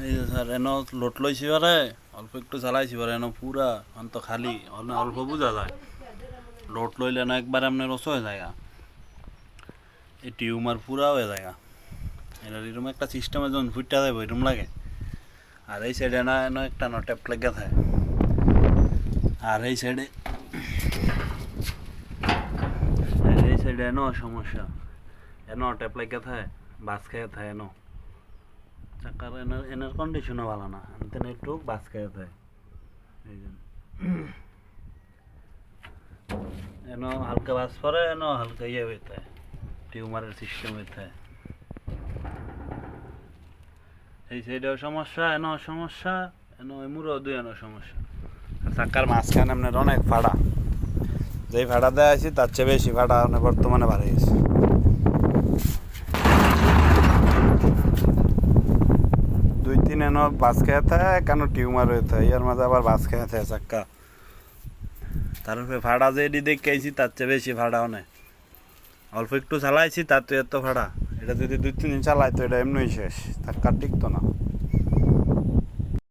এই যে sir N note লইছি পারে অল্প একটু চালাইছি পারে এন পুরা অন্ত খালি অল্প বোঝা যায় লোট লইলে না একবার আপনার রস হয়ে যায় এই টিউমার পুরা হয়ে যায় এটা এরকম একটা সিস্টেমে যখন ফুটটা যাবে এরকম লাগে আর এই সাইডে না এন একটা না ট্যাপ লেগে থাকে আর এই সাইডে এনো সমস্যা এনো ট্যাপ লেগে থাকে বাস খেয়ে থাকে এনো চাকার এনার কন্ডিশনও ভালো না তেন একটু বাস খেয়ে থাকে এই জন্য এনো হালকা বাস পরে এনো হালকা ইয়ে হইতে টিউমারের সিস্টেম হইতে এই সাইডেও সমস্যা এনো সমস্যা এনো এমুরও দুই এনো সমস্যা আর চাকার মাঝখানে আপনার অনেক ফাড়া যেই ভাড়া দেওয়া আছে তার চেয়ে বেশি ভাড়া বর্তমানে বাড়ে গেছে দুই তিন এনো বাস খেয়ে থাকে কেন টিউমার হয়ে থাকে ইয়ার মাঝে আবার বাস খেয়ে থাকে চাক্কা তারপরে ভাড়া যে এটি দেখে আইছি তার চেয়ে বেশি ভাড়াও নেই অল্প একটু চালাইছি তার তো এত ভাড়া এটা যদি দুই তিন দিন চালাই তো এটা এমনি শেষ চাক্কা টিকতো না